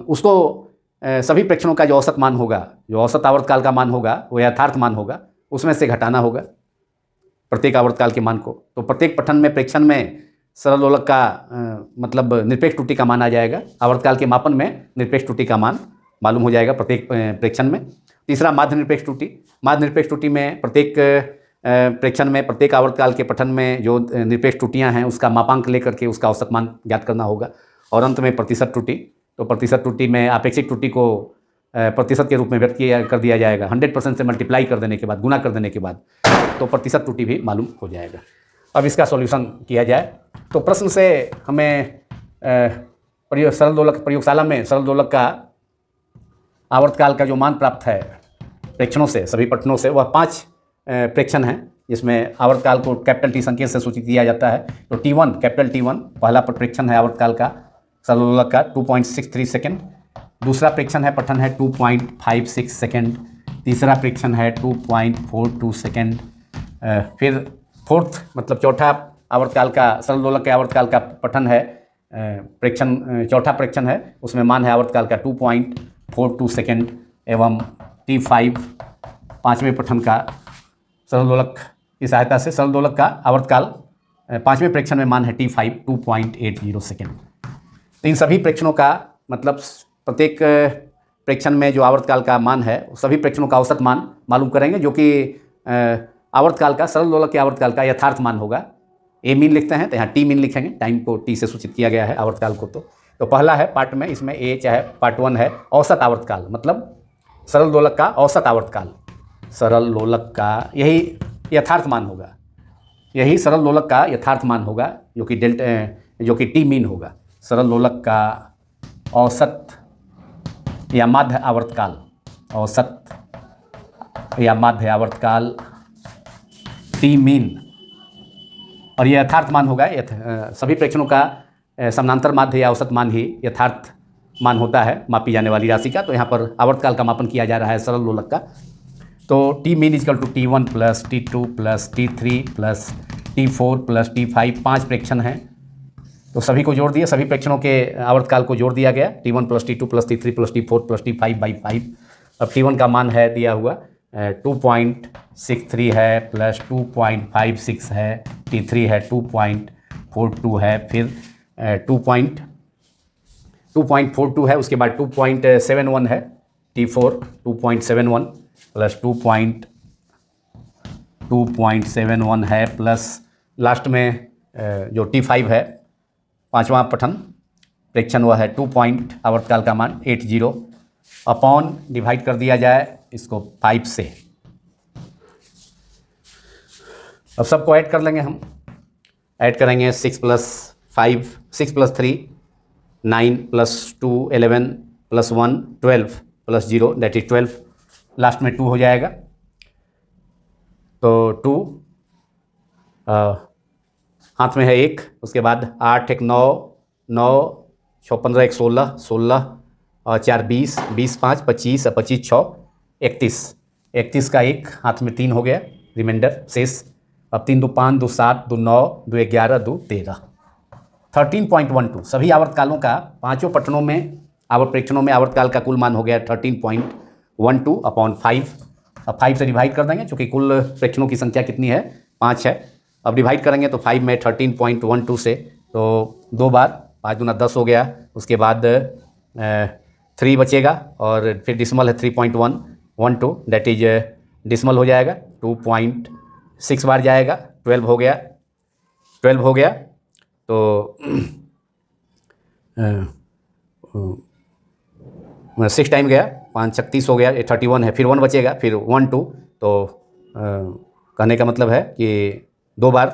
उसको सभी प्रेक्षणों का जो औसत मान होगा, जो औसत आवर्तकाल का मान होगा, वो यथार्थ मान होगा, उसमें से घटाना होगा प्रत्येक आवर्तकाल के मान को। तो प्रत्येक पठन में प्रेक्षण में सरल लोलक का मतलब निरपेक्ष त्रुटि का मान आ जाएगा। आवर्तकाल के मापन में निरपेक्ष त्रुटि का मान मालूम हो जाएगा प्रत्येक प्रेक्षण में। तीसरा, माध्य निरपेक्ष त्रुटि। माध्य निरपेक्ष त्रुटि में प्रत्येक प्रेक्षण में, प्रत्येक आवर्तकाल के पठन में जो निरपेक्ष त्रुटियाँ हैं उसका मापांक लेकर के उसका औसत मान ज्ञात करना होगा। और अंत में प्रतिशत त्रुटि। तो प्रतिशत त्रुटि में आपेक्षिक त्रुटि को प्रतिशत के रूप में व्यक्त कर दिया जाएगा। 100% से मल्टीप्लाई कर देने के बाद, गुना कर देने के बाद, तो प्रतिशत त्रुटि भी मालूम हो जाएगा। अब इसका सॉल्यूशन किया जाए तो प्रश्न से हमें सरल दोलक प्रयोगशाला में सरल दोलक का आवर्तकाल का जो मान प्राप्त है प्रेक्षणों से, सभी पठनों से, वह 5 प्रेक्षण हैं जिसमें आवर्तकाल को कैपिटल टी संकेत से सूचित किया जाता है। तो T1 कैपिटल T1 पहला प्रेक्षण है आवर्तकाल का सरल दोलक का 2.63 सेकेंड। दूसरा प्रेक्षण है पठन है 2.56 सेकेंड। तीसरा प्रेक्षण है 2.42 सेकेंड। फिर फोर्थ मतलब चौथा आवर्तकाल का सरल दोलक के आवर्तकाल का पठन है प्रेक्षण, चौथा प्रेक्षण है, उसमें मान है आवर्तकाल का 2.42 सेकेंड। एवं T5 पाँचवें पठन का सरल दोलक की सहायता से सरल दोलक का आवर्तकाल पाँचवें प्रेक्षण में मान है T5 2.80 सेकेंड। तो इन सभी प्रेक्षणों का मतलब प्रत्येक प्रेक्षण में जो आवर्तकाल का मान है सभी प्रेक्षणों का औसत मान मालूम करेंगे, जो कि आवर्तकाल का, सरल दोलक के आवर्तकाल का यथार्थ मान होगा। ए मीन लिखते हैं तो यहाँ टी मीन लिखेंगे, टाइम को टी से सूचित किया गया है आवर्तकाल को। तो पहला है पार्ट में, इसमें ए चाहे पार्ट 1 है औसत आवर्तकाल, मतलब सरल दोलक का औसत आवर्तकाल, सरल दोलक का यही यथार्थ मान होगा, यही सरल दोलक का यथार्थ मान होगा, जो कि टी मीन होगा। सरल दोलक का औसत या माध्य आवर्तकाल, औसत या माध्य आवर्तकाल टी मीन, और यह यथार्थ मान होगा। सभी प्रेक्षणों का समानांतर माध्य या औसत मान ही यथार्थ मान होता है मापी जाने वाली राशि का। तो यहाँ पर आवर्तकाल का मापन किया जा रहा है सरल दोलक का। तो T mean is equal to T1 plus T2 plus T3 plus T4 plus T5, 5 प्रेक्षण हैं। तो सभी को जोड़ दिया, सभी प्रेक्षणों के आवर्तकाल को जोड़ दिया गया, T1 plus T2 plus T3 plus T4 plus T5 by 5। अब T1 का मान है दिया हुआ 2.63 है प्लस 2.56 है, T3 है 2.42 है, फिर 2.42 है, उसके बाद 2.71 है, T4 2.71 प्लस 2.71 है, प्लस लास्ट में जो T5 है पाँचवा पठन प्रेक्षण वह है 2 आवर्तकाल का मान 80 अपॉन डिवाइड कर दिया जाए इसको 5 से। अब सबको ऐड कर लेंगे हम, ऐड करेंगे 6 plus 5, 6 plus 3 9 plus 2 11 plus 1 12 plus 0 that is 12, last में 2 हो जाएगा। तो 2 हाथ में है 1, उसके बाद 8 1 9 9 6 15 1 16 16 और 4 20 20 5 25 और 25 6 31 31 का 1 हाथ में 3 हो गया, रिमाइंडर शेष। अब 3 2 5 2 7 2 9 2 11 2 13 13.12। सभी आवर्तकालों का पाँचों पठनों में प्रेक्षणों में आवर्तकाल का कुल मान हो गया 13.12 अपॉन 5। अब 5 से डिवाइड कर देंगे, चूँकि कुल प्रेक्षणों की संख्या कितनी है 5 है। अब डिवाइड करेंगे तो 5 में 13.12 से, तो 2 बार 5 दूना 10 हो गया, उसके बाद 3 बचेगा और फिर डिसमल है 3.112, दैट इज डिसमल हो जाएगा 2.6 बार जाएगा, 12 हो गया, 12 हो गया तो 6 टाइम गया, 5 36 हो गया, 31 है, फिर 1 बचेगा, फिर 1 2, तो कहने का मतलब है कि 2 बार,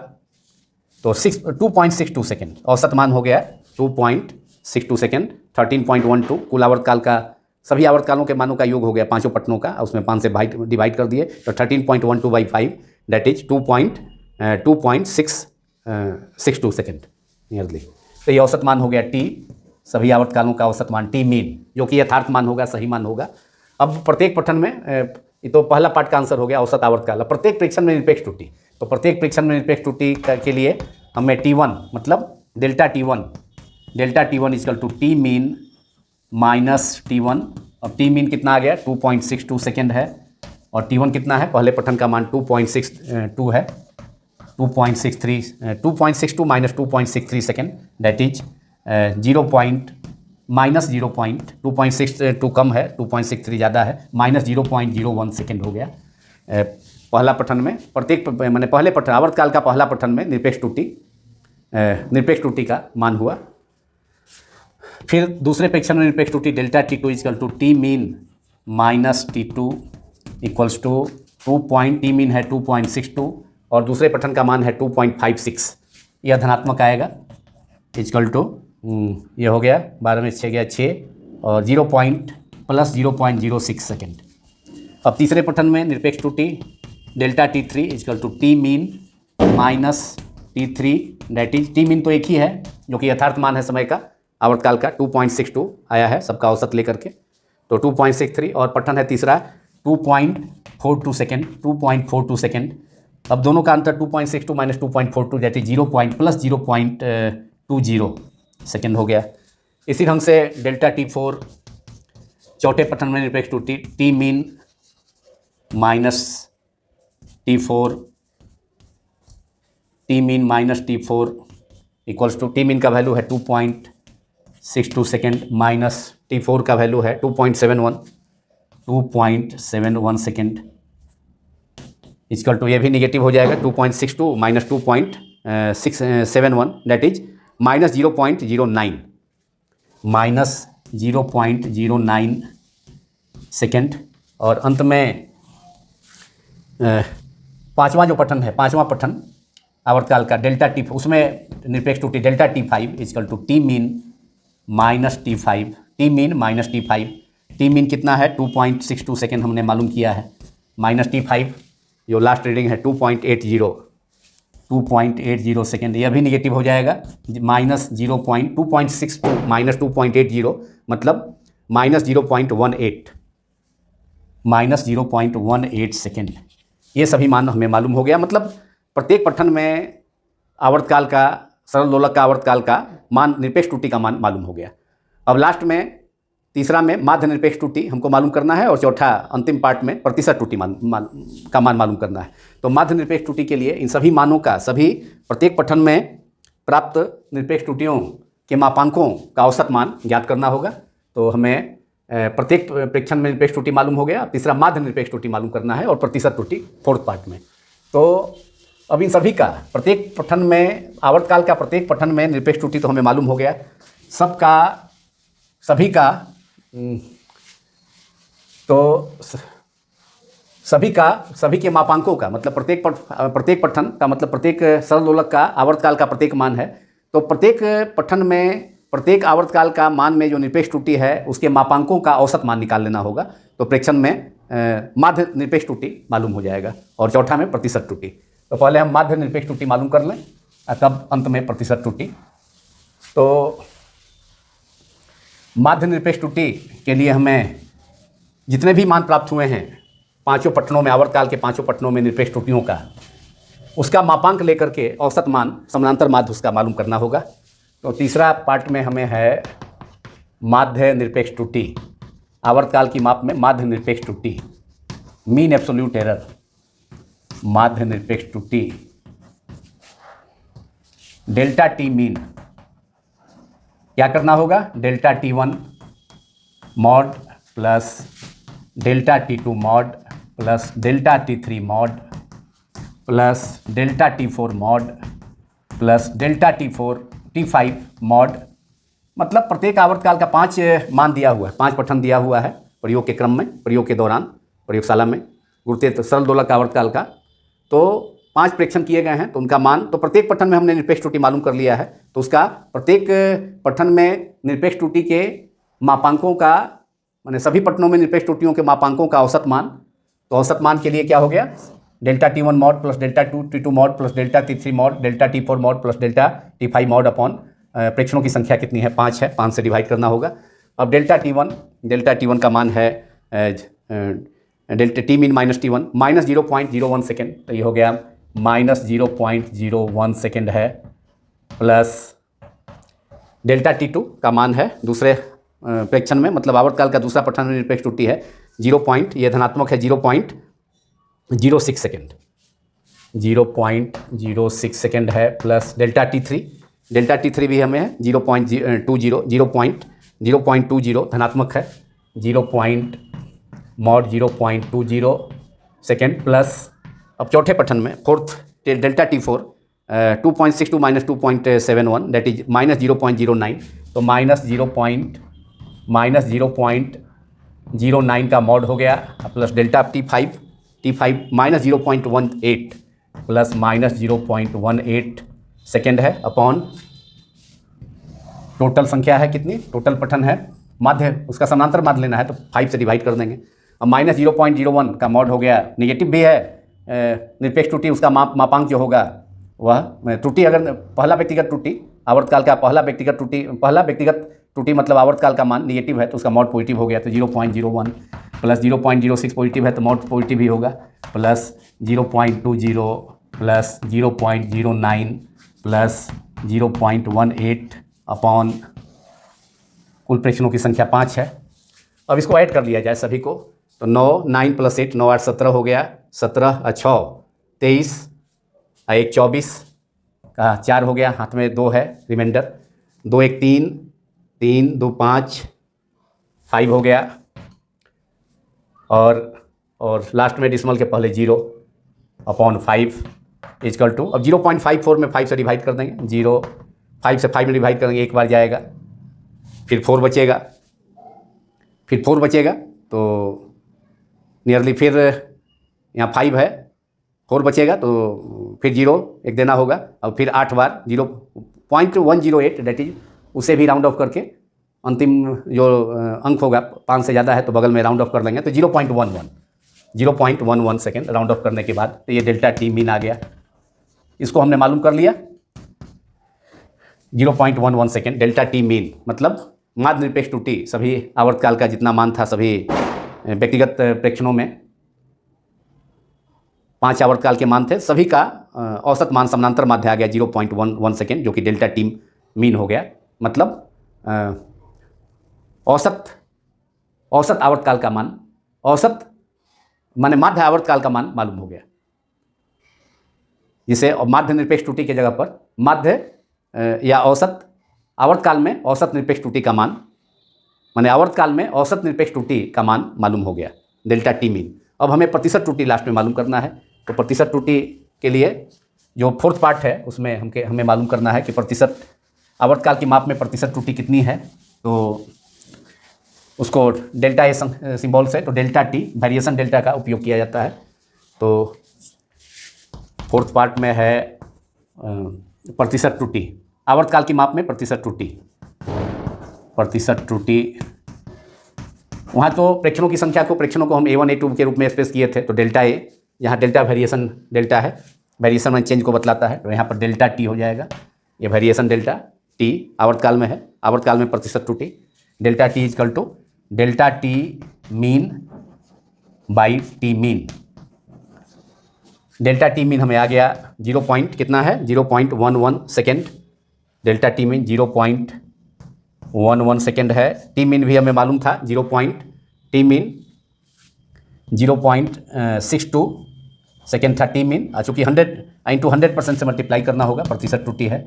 तो 2.62 सेकेंड औसत मान हो गया 2.62 सेकेंड। 13.12 कुल आवर्तकाल का, सभी आवर्तकालों के मानों का योग हो गया पांचों पठनों का, उसमें 5 से डिवाइड कर दिए, तो 13.12/5 दैट इज 2.62 सेकेंड नियरली। तो ये औसत मान हो गया टी, सभी आवर्तकालों का औसत मान टी मीन, जो कि यथार्थ मान होगा, सही मान होगा। अब प्रत्येक पठन में ये तो पहला पार्ट का आंसर हो गया औसत आवर्तकाल। प्रत्येक परीक्षण में निरपेक्ष त्रुटि, तो प्रत्येक परीक्षण में निरपेक्ष त्रुटि के लिए हमें T1 मतलब delta T1 equal to T mean minus T1। अब टी मीन कितना आ गया 2.62 सेकेंड है, और T1 कितना है, पहले पठन का मान 2.62 है, 2.62 माइनस 2.63 सेकेंड दैट इज 2.62 कम है, 2.63 ज़्यादा है, माइनस 0.01 सेकेंड हो गया। पहला पठन में प्रत्येक मैंने पहले पठन आवर्तकाल का पहला पठन में निरपेक्ष त्रुटि का मान हुआ। फिर दूसरे परीक्षण में निरपेक्ष त्रुटि delta T2 equal to T mean minus T2 equals to T mean है 2.62 और दूसरे पठन का मान है 2.56, यह धनात्मक आएगा, इक्वल टू ये हो गया 12 में 6 गया 6 और 0.06 सेकेंड। अब तीसरे पठन में निरपेक्ष त्रुटि delta T3 equal to T mean minus T3 that is, T mean तो एक ही है जो कि यथार्थ मान है समय का आवर्तकाल का, 2.62 आया है सबका औसत लेकर के, तो 2.63। और पठन है तीसरा 2.42 सेकेंड। अब दोनों का अंतर 2.62 माइनस 2.42 दैट इज 0.20 सेकेंड हो गया। इसी ढंग से डेल्टा T4 चौथे पठन में निरपेक्ष त्रुटि T mean minus T4 equals to T mean का वैल्यू है 2.62 सेकेंड माइनस T4 का वैल्यू है 2.71 सेकेंड, इक्वल टू ये भी निगेटिव हो जाएगा 2.62 minus 2.71 that is minus 0.09 second. और अंत में पांचवा जो पठन है, पांचवा पठन आवर्तकाल का डेल्टा T, उसमें निरपेक्ष त्रुटि delta T5 equal to T mean minus T5, T mean कितना है 2.62 सेकेंड हमने मालूम किया है, माइनस T5 जो लास्ट रीडिंग है 2.80 सेकेंड, यह भी निगेटिव हो जाएगा, माइनस 2.62 माइनस 2.80 मतलब माइनस 0.18 सेकेंड। ये सभी मान हमें मालूम हो गया। मतलब प्रत्येक पठन में आवर्तकाल का, सरल दोलक का आवर्तकाल का मान, निरपेक्ष त्रुटि का मान मालूम हो गया। अब लास्ट में तीसरा में माध्य निरपेक्ष त्रुटि हमको मालूम करना है, और चौथा अंतिम पार्ट में प्रतिशत त्रुटि का मान मालूम करना है। तो माध्य निरपेक्ष त्रुटि के लिए इन सभी मानों का, सभी प्रत्येक पठन में प्राप्त निरपेक्ष त्रुटियों के मापांकों का औसत मान ज्ञात करना होगा। तो हमें प्रत्येक परीक्षण में निरपेक्ष त्रुटि मालूम हो गया, तीसरा माध्य निरपेक्ष त्रुटि मालूम करना है, और प्रतिशत त्रुटि फोर्थ पार्ट में। तो अब इन सभी का प्रत्येक पठन में, आवर्तकाल का प्रत्येक पठन में निरपेक्ष त्रुटि तो हमें मालूम हो गया, सभी के मापांकों का मतलब प्रत्येक पठन का मतलब प्रत्येक सरल दोलक का आवर्तकाल का प्रत्येक मान है। तो प्रत्येक पठन में प्रत्येक आवर्तकाल का मान में जो निरपेक्ष त्रुटि है उसके मापांकों का औसत मान निकाल लेना होगा। तो प्रेक्षण में माध्य निरपेक्ष त्रुटि मालूम हो जाएगा, और चौथा में प्रतिशत त्रुटि। तो पहले हम माध्य निरपेक्ष त्रुटि मालूम कर लें, तब अंत में प्रतिशत त्रुटि। तो माध्य निरपेक्ष त्रुटि के लिए हमें जितने भी मान प्राप्त हुए हैं पांचों पठनों में, आवर्तकाल के पांचों पठनों में निरपेक्ष त्रुटियों का, उसका मापांक लेकर के औसत मान, समानांतर माध्य उसका मालूम करना होगा। तो तीसरा पार्ट में हमें है माध्य निरपेक्ष त्रुटि, आवर्तकाल की माप में माध्य निरपेक्ष त्रुटि, मीन एब्सोल्यूट एरर, माध्य निरपेक्ष त्रुटि डेल्टा टी मीन। क्या करना होगा, delta T1 mod plus delta T2 mod plus delta T3 mod plus delta T4 mod plus delta T5 mod. मतलब प्रत्येक आवर्तकाल का 5 मान दिया हुआ है, 5 पठन दिया हुआ है प्रयोग के क्रम में, प्रयोग के दौरान, प्रयोगशाला में गुरुत्वीय सरल दोलक आवर्तकाल का। तो 5 प्रेक्षण किए गए हैं, तो उनका मान तो प्रत्येक पठन में हमने निरपेक्ष त्रुटि मालूम कर लिया है। तो उसका प्रत्येक पठन में निरपेक्ष त्रुटि के मापांकों का, माने सभी पठनों में निरपेक्ष त्रुटियों के मापांकों का औसत मान। तो औसत मान के लिए क्या हो गया, delta T1 mod plus delta T2 mod plus delta T3 mod delta T4 mod plus delta T5 mod upon प्रेक्षणों की संख्या कितनी है, 5 है, 5 से डिवाइड करना होगा। अब डेल्टा T1 का मान है delta T mean minus T1 minus 0.01 second, तो ये हो गया माइनस 0.01 सेकेंड है, प्लस डेल्टा T2 का मान है दूसरे प्रेक्षण में, मतलब आवर्तकाल का दूसरा पठन में निरपेक्ष त्रुटि है 0. ये धनात्मक है 0.06 सेकेंड, 0.06 सेकेंड है, प्लस डेल्टा T3 भी हमें है 0.20 धनात्मक है 0.20 सेकेंड, प्लस अब चौथे पठन में fourth delta T4 2.62 minus 2.71 that is minus 0.09, तो माइनस 0.09 का मॉड हो गया, plus delta T5 minus 0.18 plus minus 0.18 second है, अपॉन टोटल संख्या है कितनी, टोटल पठन है माध्य, उसका समानांतर माध्य लेना है तो 5 से डिवाइड कर देंगे। अब माइनस 0.01 का मॉड हो गया, नेगेटिव भी है निरपेक्ष त्रुटि, उसका मापांक जो होगा वह त्रुटि, अगर पहला व्यक्तिगत त्रुटि आवर्तकाल का पहला व्यक्तिगत त्रुटि मतलब आवर्तकाल का मान नेगेटिव है तो उसका मॉड पॉजिटिव हो गया, तो 0.01 प्लस 0.06 पॉजिटिव है तो मॉड पॉजिटिव ही होगा, प्लस 0.20 प्लस 0.09 प्लस 0.18 अपॉन कुल प्रेक्षणों की संख्या 5 है। अब इसको ऐड कर लिया जाए सभी को, तो 9 प्लस 8 9 8 17 हो गया, 17 6 23 1 24 का 4 हो गया, हाथ में 2 है रिमाइंडर, 2 1 3 3 2 5 5 हो गया, और लास्ट में डिसमल के पहले 0 अपॉन 5 इजकल टू, अब 0.54 में 5 से डिवाइड कर देंगे, 5 से 5 में डिवाइड करेंगे, एक बार जाएगा, फिर 4 बचेगा, तो नियरली फिर यहाँ 5 है, 4 बचेगा तो फिर 0 एक देना होगा, और फिर 8 बार 0.108 डेट इज, उसे भी राउंड ऑफ करके अंतिम जो अंक होगा 5 से ज़्यादा है तो बगल में राउंड ऑफ कर लेंगे, तो 0.11 सेकेंड राउंड ऑफ करने के बाद, तो ये डेल्टा T मीन आ गया, इसको हमने मालूम कर लिया 0.11 सेकेंड डेल्टा T मीन, मतलब माध्य निरपेक्ष त्रुटि सभी आवर्तकाल का जितना मान था सभी व्यक्तिगत प्रेक्षणों में 5 आवर्तकाल के मान थे, सभी का औसत मान समानांतर माध्य आ गया 0.11 सेकेंड, जो कि डेल्टा T मीन हो गया, मतलब औसत आवर्तकाल का मान, औसत माने माध्य आवर्तकाल का मान मालूम हो गया, जिसे माध्य निरपेक्ष त्रुटि की जगह पर माध्य या औसत आवर्तकाल में औसत निरपेक्ष त्रुटि का मान, माने आवर्तकाल में औसत निरपेक्ष त्रुटि का मान मालूम हो गया डेल्टा T मीन। अब हमें प्रतिशत त्रुटि लास्ट में मालूम करना है, तो प्रतिशत त्रुटि के लिए जो फोर्थ पार्ट है उसमें हमें मालूम करना है कि प्रतिशत आवर्तकाल की माप में प्रतिशत त्रुटि कितनी है, तो उसको डेल्टा ए सिंबल से, तो डेल्टा T वेरिएशन डेल्टा का उपयोग किया जाता है। तो फोर्थ पार्ट में है प्रतिशत त्रुटि, आवर्तकाल की माप में प्रतिशत त्रुटि, वहाँ तो प्रेक्षणों की संख्या को, प्रेक्षणों को हम A1 A2 के रूप में स्पेस किए थे, तो डेल्टा A, यहाँ डेल्टा वेरिएशन डेल्टा है, वेरिएशन में चेंज को बतलाता है, तो यहाँ पर डेल्टा T हो जाएगा, ये वेरिएशन डेल्टा T आवर्तकाल में है, आवर्तकाल में प्रतिशत त्रुटि, delta T is equal to delta T mean by T mean, delta T mean हमें आ गया कितना है 0.11 second, delta T mean 0.11 second है, T मीन भी हमें मालूम था T मीन 0.62 सेकेंड था T मीन, चूँकि 100 इंटू 100% से मल्टीप्लाई करना होगा, प्रतिशत त्रुटि है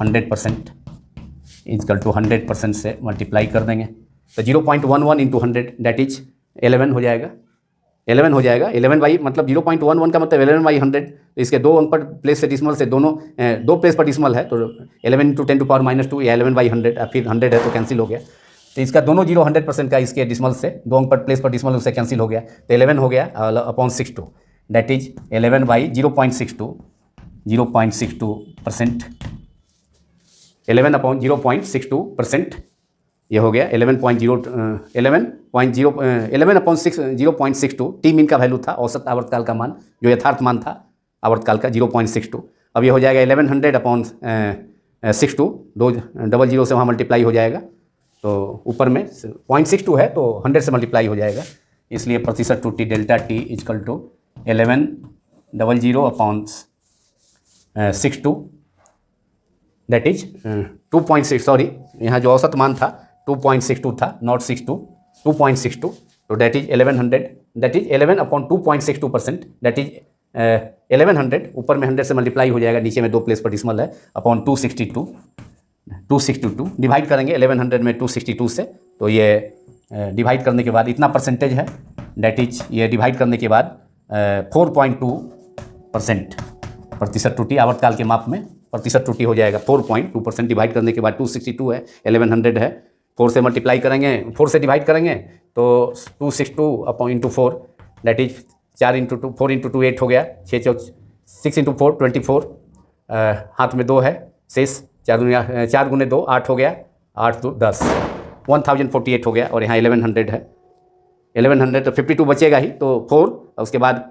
100% इजकल टू 100% से मल्टीप्लाई कर देंगे, तो 0.11 इंटू 100 दैट इज 11 हो जाएगा। 11 हो जाएगा। 11 बाई मतलब 0.11 का मतलब 11 बाई 100। तो इसके दो अंक पर प्लेस से डिसमल से दोनों दो प्लेस पर डिसमल है, तो 11 इंटू 10⁻⁻2 या 11 बाई 100, फिर 100 है तो कैंसिल हो गया। तो इसका दोनों 100% का इसके डिसमल से दो अंक पर प्लेस पर डिसमल उससे कैंसिल हो गया, तो 11 हो गया upon 62 that is 11 by 0.62 11 upon 0.62% ये हो गया 11 अपॉन 0.62 टी मीन का वैल्यू था, औसत आवर्तकाल का मान जो यथार्थ मान था आवर्तकाल का 0.62। अब ये हो जाएगा 1100 अपॉन 62, दो डबल जीरो से वहाँ मल्टीप्लाई हो जाएगा, तो ऊपर में 0.62 है तो 100 से मल्टीप्लाई हो जाएगा, इसलिए प्रतिशत त्रुटि delta T is equal to 1100 upon 62 that is 2.6, sorry यहाँ जो औसत मान था 2.62 था, नॉट 62, 2.62, तो that is 1100, that is 11 upon 2.62%, that is 1100 ऊपर में 100 से मल्टीप्लाई हो जाएगा, नीचे में दो प्लेस पर डिसमल है, अपॉन 262 डिवाइड करेंगे 1100 में 262 से, तो ये डिवाइड करने के बाद इतना परसेंटेज है, दैट इज ये डिवाइड करने के बाद 4.2% प्रतिशत त्रुटि आवर्तकाल के माप में प्रतिशत त्रुटि हो जाएगा 4.2%। डिवाइड करने के बाद 262 है, 1100 है, 4 से मल्टीप्लाई करेंगे, 4 से डिवाइड करेंगे तो 262 upon into 4 that is 4 into 2 4 into 2 8 हो गया, 6 इंटू 4 24, हाथ में 2 है शेष, 4 गुने 2 8 हो गया, 8 2 10, 1048 हो गया, और यहाँ 1100 है, 1100 तो 52 बचेगा ही, तो 4 उसके बाद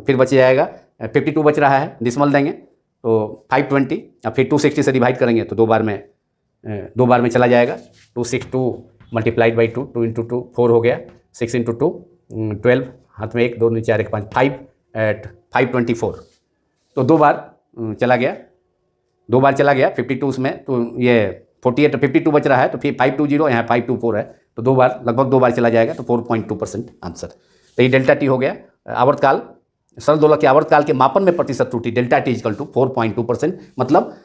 फिर बच जाएगा 52 बच रहा है, डिसमल देंगे तो 520, अब फिर 260 से डिवाइड करेंगे तो दो बार में चला जाएगा, 262 मल्टीप्लाइड बाई 2, 2 इंटू 2 4 हो गया, 6 इंटू 2 12, हाथ में 1 2 4 1 5 524, तो दो बार चला गया 52 उसमें, तो ये 48 52 बच रहा है, तो फिर 520 यहाँ 524 है, तो लगभग दो बार चला जाएगा, तो 4.2% आंसर। तो ये डेल्टा टी हो गया आवर्तकाल, सरल दोलक के आवर्तकाल के मापन में प्रतिशत त्रुटि डेल्टा टी इक्वल टू 4.2%, मतलब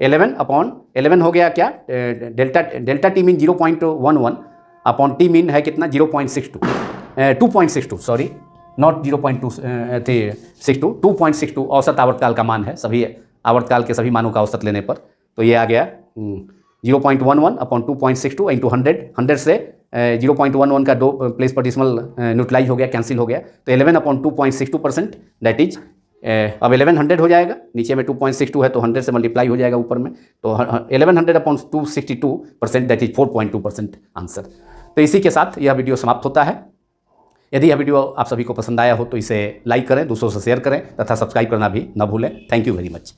11 अपॉन 11 हो गया क्या, delta T mean 0.11 upon T mean है कितना 2.62 सॉरी नॉट 0.62 2.62 औसत आवर्तकाल का मान है, सभी आवर्तकाल के सभी मानों का औसत लेने पर, तो ये आ गया 0.11 अपॉन 2.62 इंटू 100 से 0.11 का दो प्लेस पर डिसमल न्यूट्रलाइज हो गया, कैंसिल हो गया, तो 11 अपॉन 2.62% दैट इज अब 1100 हो जाएगा, नीचे में 2.62 है तो 100 से मल्टीप्लाई हो जाएगा ऊपर में, तो 1100 अपॉन 262% दैट इज 4.2% आंसर। तो इसी के साथ यह वीडियो समाप्त होता है। यदि यह वीडियो आप सभी को पसंद आया हो तो इसे लाइक करें, दूसरों से शेयर करें तथा सब्सक्राइब करना भी न भूलें। Thank you very much.